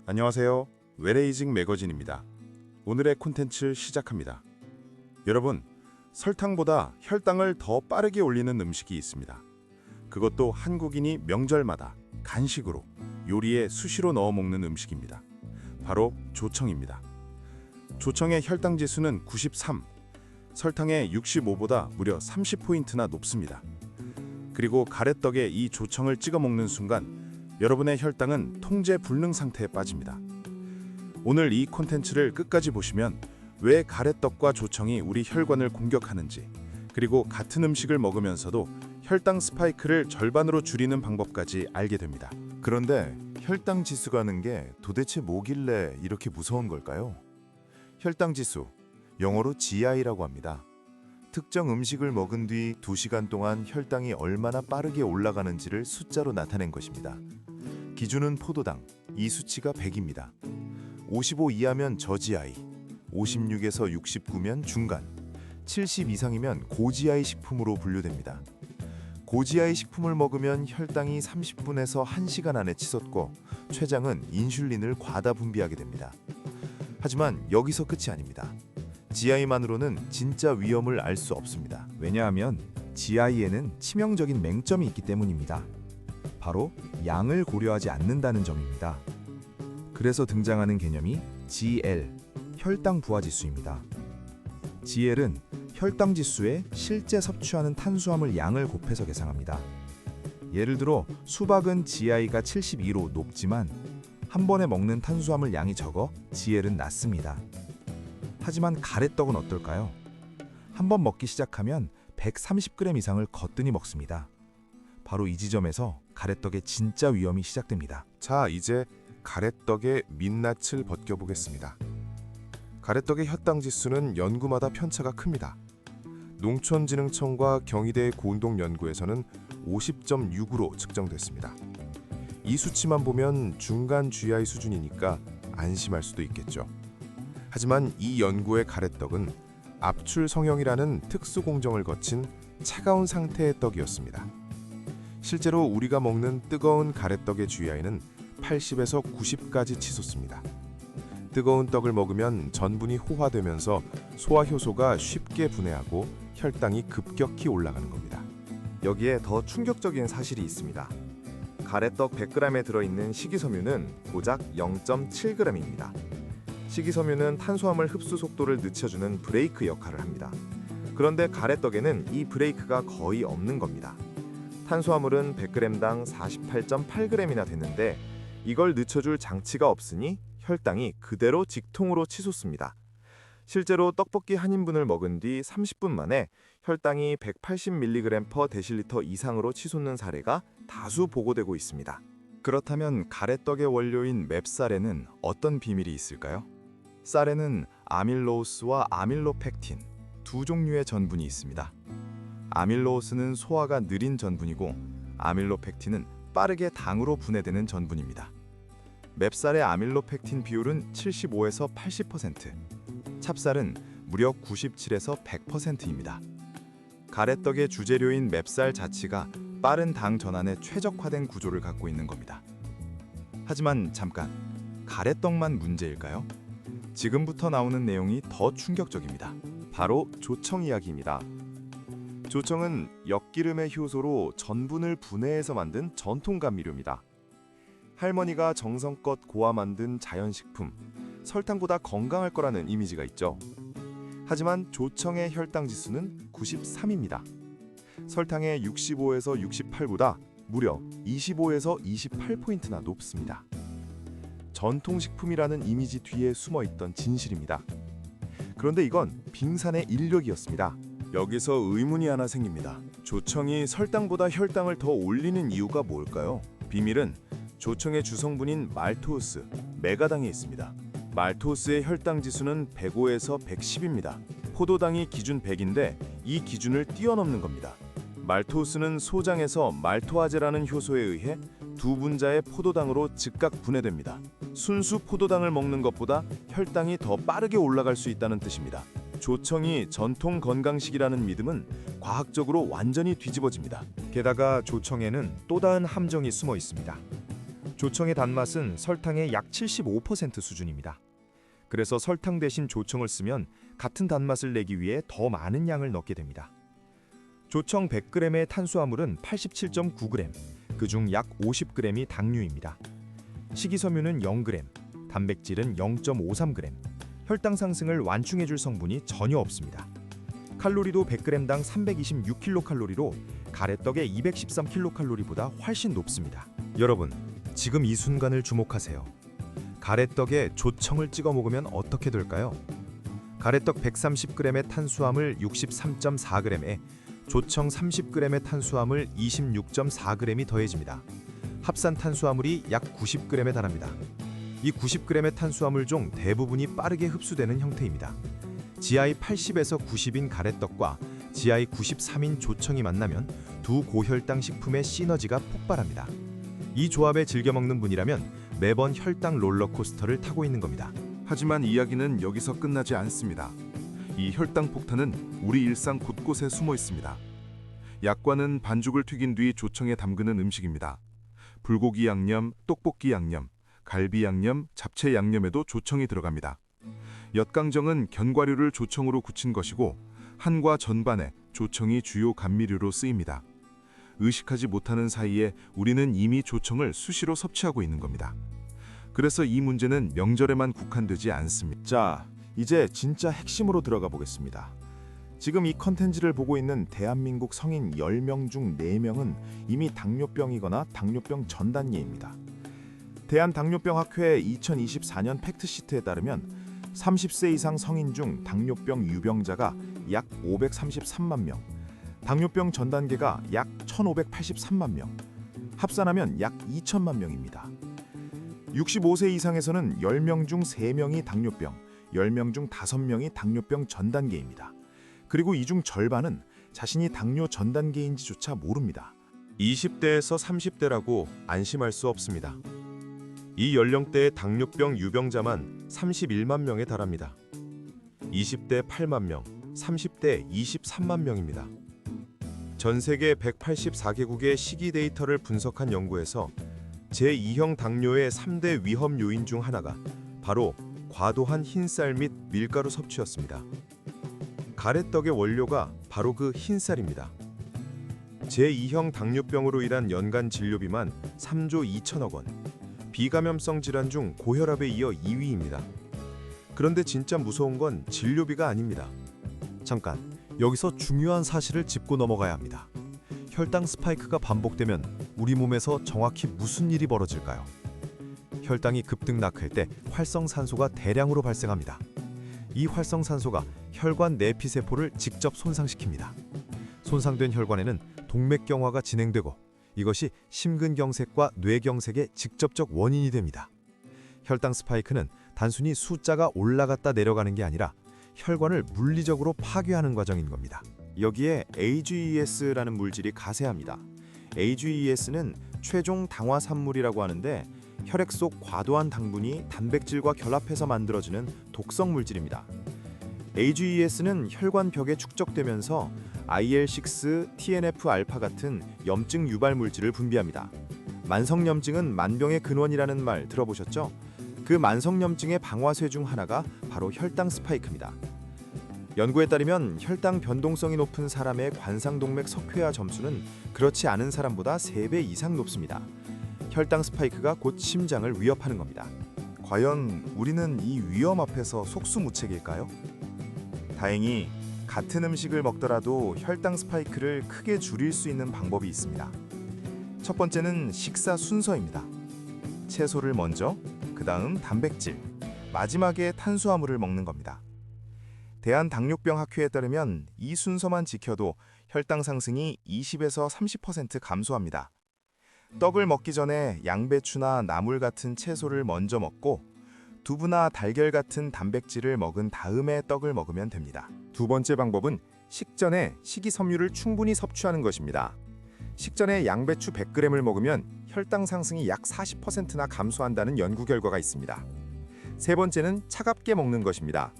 안녕하세요. 웰에이징 매거진입니다. 오늘의 콘텐츠 시작합니다. 여러분, 설탕보다 혈당을 더 빠르게 올리는 음식이 있습니다. 그것도 한국인이 명절마다 간식으로 요리에 수시로 넣어 먹는 음식입니다. 바로 조청입니다. 조청의 혈당 지수는 93, 설탕의 65보다 무려 30포인트나 높습니다. 그리고 가래떡에 이 조청을 찍어 먹는 순간 여러분의 혈당은 통제 불능 상태에 빠집니다. 오늘 이 콘텐츠를 끝까지 보시면 왜 가래떡과 조청이 우리 혈관을 공격하는지, 그리고 같은 음식을 먹으면서도 혈당 스파이크를 절반으로 줄이는 방법까지 알게 됩니다. 그런데 혈당 지수가 하는 게 도대체 뭐길래 이렇게 무서운 걸까요? 혈당 지수, 영어로 GI라고 합니다. 특정 음식을 먹은 뒤 2시간 동안 혈당이 얼마나 빠르게 올라가는지를 숫자로 나타낸 것입니다. 기준은 포도당, 이 수치가 100입니다. 55 이하면 저GI, 56에서 69면 중간, 70 이상이면 고GI 식품으로 분류됩니다. 고GI 식품을 먹으면 혈당이 30분에서 1시간 안에 치솟고 췌장은 인슐린을 과다 분비하게 됩니다. 하지만 여기서 끝이 아닙니다. GI만으로는 진짜 위험을 알 수 없습니다. 왜냐하면 GI에는 치명적인 맹점이 있기 때문입니다. 바로 양을 고려하지 않는다는 점입니다. 그래서 등장하는 개념이 GL, 혈당 부하지수입니다. GL은 혈당 지수에 실제 섭취하는 탄수화물 양을 곱해서 계산합니다. 예를 들어 수박은 GI가 72로 높지만 한 번에 먹는 탄수화물 양이 적어 GL은 낮습니다. 하지만 가래떡은 어떨까요? 한 번 먹기 시작하면 130g 이상을 거뜬히 먹습니다. 바로 이 지점에서 가래떡의 진짜 위험이 시작됩니다. 자, 이제 가래떡의 민낯을 벗겨보겠습니다. 가래떡의 혈당 지수는 연구마다 편차가 큽니다. 농촌진흥청과 경희대의 공동 연구에서는 50.6으로 측정됐습니다. 이 수치만 보면 중간 GI 수준이니까 안심할 수도 있겠죠. 하지만 이 연구의 가래떡은 압출 성형이라는 특수 공정을 거친 차가운 상태의 떡이었습니다. 실제로 우리가 먹는 뜨거운 가래떡의 GI는 80에서 90까지 치솟습니다. 뜨거운 떡을 먹으면 전분이 호화되면서 소화효소가 쉽게 분해하고 혈당이 급격히 올라가는 겁니다. 여기에 더 충격적인 사실이 있습니다. 가래떡 100g에 들어있는 식이섬유는 고작 0.7g입니다. 식이섬유는 탄수화물 흡수 속도를 늦춰주는 브레이크 역할을 합니다. 그런데 가래떡에는 이 브레이크가 거의 없는 겁니다. 탄수화물은 100g당 48.8g이나 되는데 이걸 늦춰줄 장치가 없으니 혈당이 그대로 직통으로 치솟습니다. 실제로 떡볶이 한 인분을 먹은 뒤 30분 만에 혈당이 180mg/dL 이상으로 치솟는 사례가 다수 보고되고 있습니다. 그렇다면 가래떡의 원료인 맵쌀에는 어떤 비밀이 있을까요? 쌀에는 아밀로우스와 아밀로펙틴 두 종류의 전분이 있습니다. 아밀로우스는 소화가 느린 전분이고 아밀로펙틴은 빠르게 당으로 분해되는 전분입니다. 맵쌀의 아밀로펙틴 비율은 75에서 80%, 찹쌀은 무려 97에서 100%입니다. 가래떡의 주재료인 맵쌀 자체가 빠른 당 전환에 최적화된 구조를 갖고 있는 겁니다. 하지만 잠깐, 가래떡만 문제일까요? 지금부터 나오는 내용이 더 충격적입니다. 바로 조청 이야기입니다. 조청은 엿기름의 효소로 전분을 분해해서 만든 전통 감미료입니다. 할머니가 정성껏 고아 만든 자연식품, 설탕보다 건강할 거라는 이미지가 있죠. 하지만 조청의 혈당 지수는 93입니다. 설탕의 65에서 68보다 무려 25에서 28포인트나 높습니다. 전통식품이라는 이미지 뒤에 숨어있던 진실입니다. 그런데 이건 빙산의 인력이었습니다. 여기서 의문이 하나 생깁니다. 조청이 설탕보다 혈당을 더 올리는 이유가 뭘까요? 비밀은 조청의 주성분인 말토우스, 메가당에 있습니다. 말토우스의 혈당 지수는 105에서 110입니다. 포도당이 기준 100인데 이 기준을 뛰어넘는 겁니다. 말토우스는 소장에서 말토아제라는 효소에 의해 두 분자의 포도당으로 즉각 분해됩니다. 순수 포도당을 먹는 것보다 혈당이 더 빠르게 올라갈 수 있다는 뜻입니다. 조청이 전통 건강식이라는 믿음은 과학적으로 완전히 뒤집어집니다. 게다가 조청에는 또 다른 함정이 숨어 있습니다. 조청의 단맛은 설탕의 약 75% 수준입니다. 그래서 설탕 대신 조청을 쓰면 같은 단맛을 내기 위해 더 많은 양을 넣게 됩니다. 조청 100g의 탄수화물은 87.9g, 그중 약 50g이 당류입니다. 식이섬유는 0g, 단백질은 0.53g, 혈당 상승을 완충해줄 성분이 전혀 없습니다. 칼로리도 100g당 326kcal로 가래떡의 213kcal보다 훨씬 높습니다. 여러분, 지금 이 순간을 주목하세요. 가래떡에 조청을 찍어 먹으면 어떻게 될까요? 가래떡 130g의 탄수화물 63.4g에 조청 30g의 탄수화물 26.4g이 더해집니다. 합산 탄수화물이 약 90g에 달합니다. 이 90g의 탄수화물 중 대부분이 빠르게 흡수되는 형태입니다. GI 80에서 90인 가래떡과 GI 93인 조청이 만나면 두 고혈당 식품의 시너지가 폭발합니다. 이 조합에 즐겨 먹는 분이라면 매번 혈당 롤러코스터를 타고 있는 겁니다. 하지만 이야기는 여기서 끝나지 않습니다. 이 혈당 폭탄은 우리 일상 곳곳에 숨어 있습니다. 약과는 반죽을 튀긴 뒤 조청에 담그는 음식입니다. 불고기 양념, 떡볶이 양념, 갈비 양념, 잡채 양념에도 조청이 들어갑니다. 엿강정은 견과류를 조청으로 굳힌 것이고 한과 전반에 조청이 주요 감미료로 쓰입니다. 의식하지 못하는 사이에 우리는 이미 조청을 수시로 섭취하고 있는 겁니다. 그래서 이 문제는 명절에만 국한되지 않습니다. 자, 이제 진짜 핵심으로 들어가 보겠습니다. 지금 이 컨텐츠를 보고 있는 대한민국 성인 10명 중 4명은 이미 당뇨병이거나 당뇨병 전 단계입니다. 대한당뇨병학회 2024년 팩트시트에 따르면 30세 이상 성인 중 당뇨병 유병자가 약 533만 명, 당뇨병 전 단계가 약 1,583만 명, 합산하면 약 2천만 명입니다. 65세 이상에서는 10명 중 3명이 당뇨병, 10명 중 5명이 당뇨병 전 단계입니다. 그리고 이 중 절반은 자신이 당뇨 전 단계인지조차 모릅니다. 20대에서 30대라고 안심할 수 없습니다. 이 연령대의 당뇨병 유병자만 31만 명에 달합니다. 20대 8만 명, 30대 23만 명입니다. 전 세계 184개국의 식이 데이터를 분석한 연구에서 제2형 당뇨의 3대 위험 요인 중 하나가 바로 과도한 흰쌀 및 밀가루 섭취였습니다. 가래떡의 원료가 바로 그 흰쌀입니다. 제2형 당뇨병으로 인한 연간 진료비만 3조 2천억 원, 비감염성 질환 중 고혈압에 이어 2위입니다. 그런데 진짜 무서운 건 진료비가 아닙니다. 잠깐, 여기서 중요한 사실을 짚고 넘어가야 합니다. 혈당 스파이크가 반복되면 우리 몸에서 정확히 무슨 일이 벌어질까요? 혈당이 급등 낙할 때 활성산소가 대량으로 발생합니다. 이 활성산소가 혈관 내피세포를 직접 손상시킵니다. 손상된 혈관에는 동맥경화가 진행되고 이것이 심근경색과 뇌경색의 직접적 원인이 됩니다. 혈당 스파이크는 단순히 숫자가 올라갔다 내려가는 게 아니라 혈관을 물리적으로 파괴하는 과정인 겁니다. 여기에 AGES라는 물질이 가세합니다. AGES는 최종 당화산물이라고 하는데 혈액 속 과도한 당분이 단백질과 결합해서 만들어지는 독성 물질입니다. AGES는 혈관 벽에 축적되면서 IL-6, TNF-알파 같은 염증 유발 물질을 분비합니다. 만성염증은 만병의 근원이라는 말 들어보셨죠? 그 만성염증의 방화쇠 중 하나가 바로 혈당 스파이크입니다. 연구에 따르면 혈당 변동성이 높은 사람의 관상동맥 석회화 점수는 그렇지 않은 사람보다 3배 이상 높습니다. 혈당 스파이크가 곧 심장을 위협하는 겁니다. 과연 우리는 이 위험 앞에서 속수무책일까요? 다행히 같은 음식을 먹더라도 혈당 스파이크를 크게 줄일 수 있는 방법이 있습니다. 첫 번째는 식사 순서입니다. 채소를 먼저, 그 다음 단백질, 마지막에 탄수화물을 먹는 겁니다. 대한당뇨병학회에 따르면 이 순서만 지켜도 혈당 상승이 20에서 30% 감소합니다. 떡을 먹기 전에 양배추나 나물 같은 채소를 먼저 먹고 두부나 달걀 같은 단백질을 먹은 다음에 떡을 먹으면 됩니다. 두 번째 방법은 식전에 식이섬유를 충분히 섭취하는 것입니다. 식전에 양배추 100g을 먹으면 혈당 상승이 약 40%나 감소한다는 연구 결과가 있습니다. 세 번째는 차갑게 먹는 것입니다.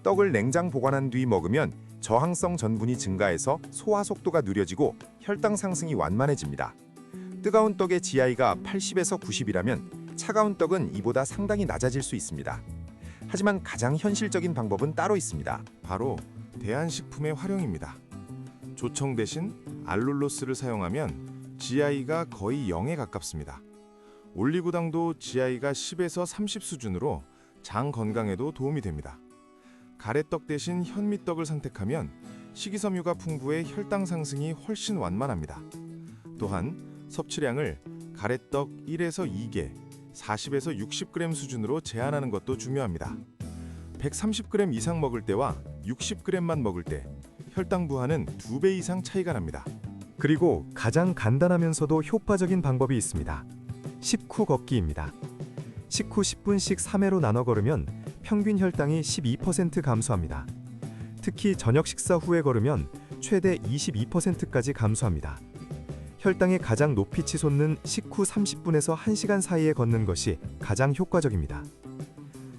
떡을 냉장 보관한 뒤 먹으면 저항성 전분이 증가해서 소화 속도가 느려지고 혈당 상승이 완만해집니다. 뜨거운 떡의 GI가 80에서 90이라면 차가운 떡은 이보다 상당히 낮아질 수 있습니다. 하지만 가장 현실적인 방법은 따로 있습니다. 바로 대한식품의 활용입니다. 조청 대신 알룰로스를 사용하면 GI가 거의 0에 가깝습니다. 올리고당도 GI가 10에서 30 수준으로 장 건강에도 도움이 됩니다. 가래떡 대신 현미떡을 선택하면 식이섬유가 풍부해 혈당 상승이 훨씬 완만합니다. 또한 섭취량을 가래떡 1에서 2개, 40에서 60g 수준으로 제한하는 것도 중요합니다. 130g 이상 먹을 때와 60g만 먹을 때 혈당 부하는 2배 이상 차이가 납니다. 그리고 가장 간단하면서도 효과적인 방법이 있습니다. 식후 걷기입니다. 식후 10분씩 3회로 나눠 걸으면 평균 혈당이 12% 감소합니다. 특히 저녁 식사 후에 걸으면 최대 22%까지 감소합니다. 혈당이 가장 높이 치솟는 식후 30분에서 1시간 사이에 걷는 것이 가장 효과적입니다.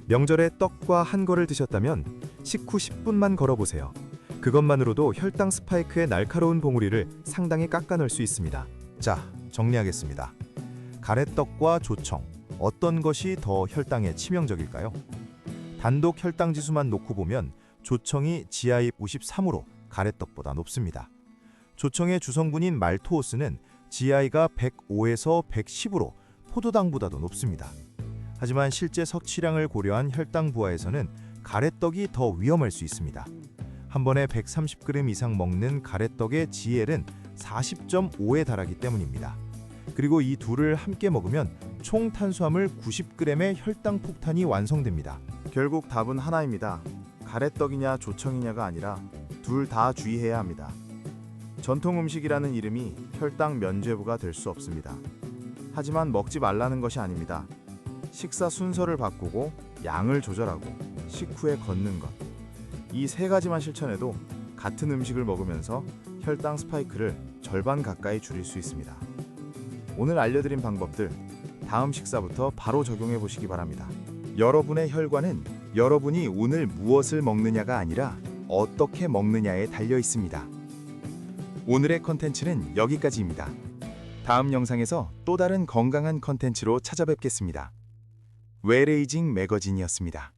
명절에 떡과 한 거를 드셨다면 식후 10분만 걸어보세요. 그것만으로도 혈당 스파이크의 날카로운 봉우리를 상당히 깎아낼 수 있습니다. 자, 정리하겠습니다. 가래떡과 조청, 어떤 것이 더 혈당에 치명적일까요? 단독 혈당 지수만 놓고 보면 조청이 GI 53으로 가래떡보다 높습니다. 조청의 주성분인 말토오스는 GI가 105에서 110으로 포도당보다도 높습니다. 하지만 실제 섭취량을 고려한 혈당 부하에서는 가래떡이 더 위험할 수 있습니다. 한 번에 130g 이상 먹는 가래떡의 GL은 40.5에 달하기 때문입니다. 그리고 이 둘을 함께 먹으면 총 탄수화물 90g의 혈당 폭탄이 완성됩니다. 결국 답은 하나입니다. 가래떡이냐 조청이냐가 아니라 둘 다 주의해야 합니다. 전통 음식이라는 이름이 혈당 면죄부가 될 수 없습니다. 하지만 먹지 말라는 것이 아닙니다. 식사 순서를 바꾸고 양을 조절하고 식후에 걷는 것. 이 세 가지만 실천해도 같은 음식을 먹으면서 혈당 스파이크를 절반 가까이 줄일 수 있습니다. 오늘 알려드린 방법들 다음 식사부터 바로 적용해 보시기 바랍니다. 여러분의 혈관은 여러분이 오늘 무엇을 먹느냐가 아니라 어떻게 먹느냐에 달려 있습니다. 오늘의 컨텐츠는 여기까지입니다. 다음 영상에서 또 다른 건강한 컨텐츠로 찾아뵙겠습니다. 웰에이징 매거진이었습니다.